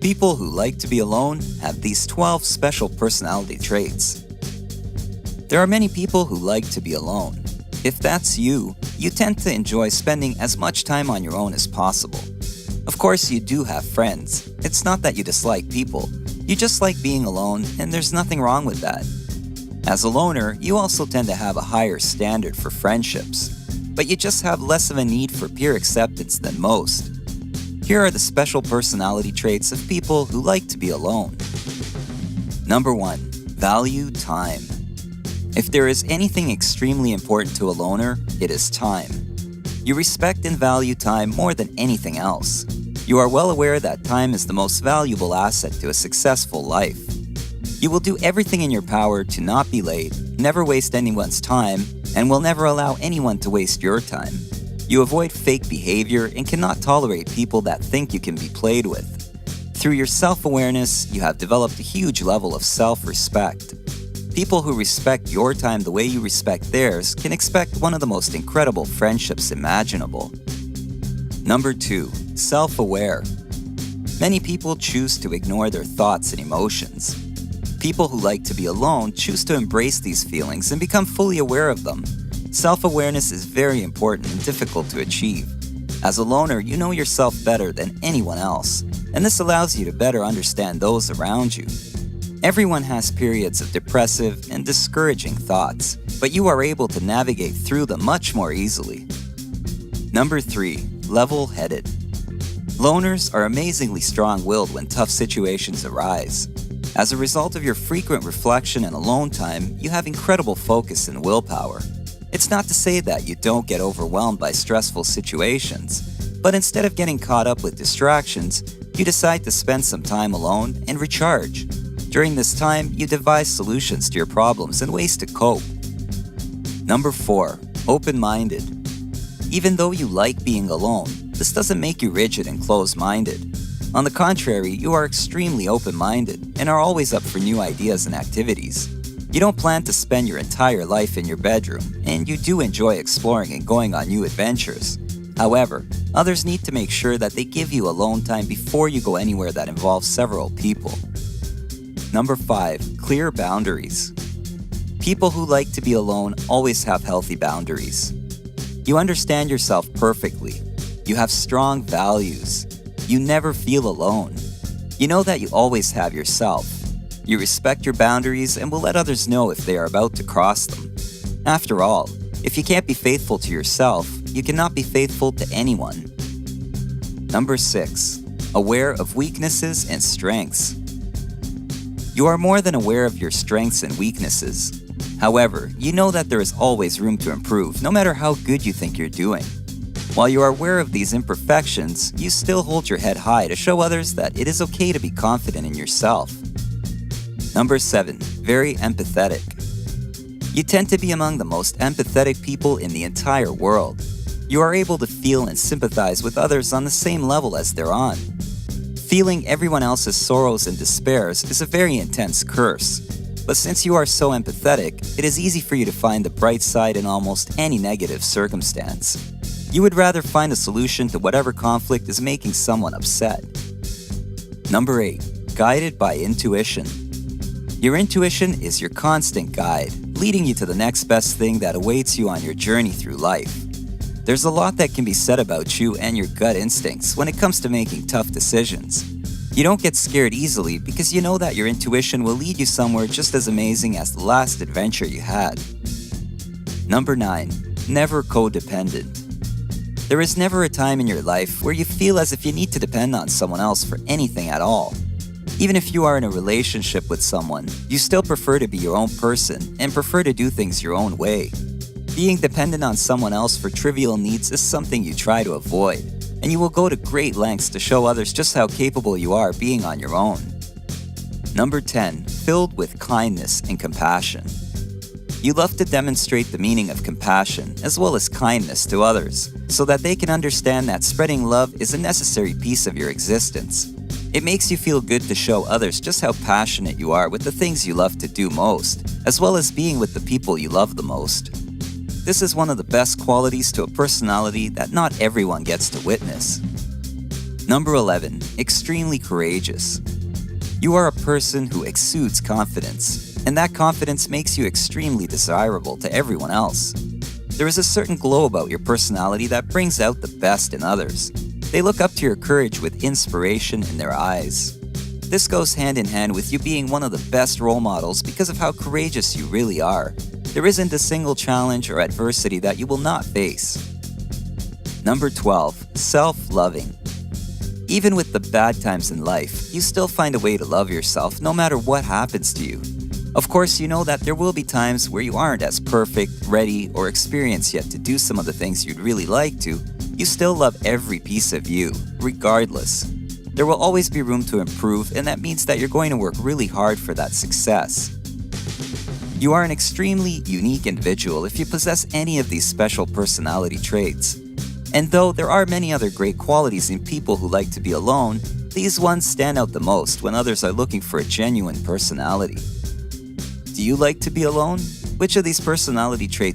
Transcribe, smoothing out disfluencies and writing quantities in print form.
People who like to be alone have these 12 special personality traits. There are many people who like to be alone. If that's you, you tend to enjoy spending as much time on your own as possible. Of course, you do have friends. It's not that you dislike people. You just like being alone, and there's nothing wrong with that. As a loner, you also tend to have a higher standard for friendships, but you just have less of a need for peer acceptance than most. Here are the special personality traits of people who like to be alone. Number 1. Value time. If there is anything extremely important to a loner, it is time. You respect and value time more than anything else. You are well aware that time is the most valuable asset to a successful life. You will do everything in your power to not be late, never waste anyone's time, and will never allow anyone to waste your time. You avoid fake behavior and cannot tolerate people that think you can be played with. Through your self-awareness, you have developed a huge level of self-respect. People who respect your time the way you respect theirs can expect one of the most incredible friendships imaginable. Number 2. Self-aware. Many people choose to ignore their thoughts and emotions. People who like to be alone choose to embrace these feelings and become fully aware of them. Self-awareness is very important and difficult to achieve. As a loner, you know yourself better than anyone else, and this allows you to better understand those around you. Everyone has periods of depressive and discouraging thoughts, but you are able to navigate through them much more easily. Number 3. Level-headed. Loners are amazingly strong-willed when tough situations arise. As a result of your frequent reflection and alone time, you have incredible focus and willpower. It's not to say that you don't get overwhelmed by stressful situations, but instead of getting caught up with distractions, you decide to spend some time alone and recharge. During this time, you devise solutions to your problems and ways to cope. Number 4. Open-minded. Even though you like being alone, this doesn't make you rigid and closed-minded. On the contrary, you are extremely open-minded and are always up for new ideas and activities. You don't plan to spend your entire life in your bedroom, and you do enjoy exploring and going on new adventures. However, others need to make sure that they give you alone time before you go anywhere that involves several people. Number 5. Clear boundaries. People who like to be alone always have healthy boundaries. You understand yourself perfectly. You have strong values. You never feel alone. You know that you always have yourself. You respect your boundaries and will let others know if they are about to cross them. After all, if you can't be faithful to yourself, you cannot be faithful to anyone. Number 6. Aware of weaknesses and strengths. You are more than aware of your strengths and weaknesses. However, you know that there is always room to improve, no matter how good you think you're doing. While you are aware of these imperfections, you still hold your head high to show others that it is okay to be confident in yourself. Number 7. Very empathetic. You tend to be among the most empathetic people in the entire world. You are able to feel and sympathize with others on the same level as they're on. Feeling everyone else's sorrows and despairs is a very intense curse. But since you are so empathetic, it is easy for you to find the bright side in almost any negative circumstance. You would rather find a solution to whatever conflict is making someone upset. Number 8. Guided by intuition. Your intuition is your constant guide, leading you to the next best thing that awaits you on your journey through life. There's a lot that can be said about you and your gut instincts when it comes to making tough decisions. You don't get scared easily because you know that your intuition will lead you somewhere just as amazing as the last adventure you had. Number 9. Never codependent. There is never a time in your life where you feel as if you need to depend on someone else for anything at all. Even if you are in a relationship with someone, you still prefer to be your own person and prefer to do things your own way. Being dependent on someone else for trivial needs is something you try to avoid, and you will go to great lengths to show others just how capable you are being on your own. Number 10. Filled with kindness and compassion. You love to demonstrate the meaning of compassion as well as kindness to others, so that they can understand that spreading love is a necessary piece of your existence. It makes you feel good to show others just how passionate you are with the things you love to do most, as well as being with the people you love the most. This is one of the best qualities to a personality that not everyone gets to witness. Number 11. Extremely courageous. You are a person who exudes confidence, and that confidence makes you extremely desirable to everyone else. There is a certain glow about your personality that brings out the best in others. They look up to your courage with inspiration in their eyes. This goes hand in hand with you being one of the best role models because of how courageous you really are. There isn't a single challenge or adversity that you will not face. Number 12. Self-loving. Even with the bad times in life, you still find a way to love yourself no matter what happens to you. Of course, you know that there will be times where you aren't as perfect, ready, or experienced yet to do some of the things you'd really like to. You still love every piece of you, regardless. There will always be room to improve, and that means that you're going to work really hard for that success. You are an extremely unique individual if you possess any of these special personality traits. And though there are many other great qualities in people who like to be alone, these ones stand out the most when others are looking for a genuine personality. Do you like to be alone? Which of these personality traits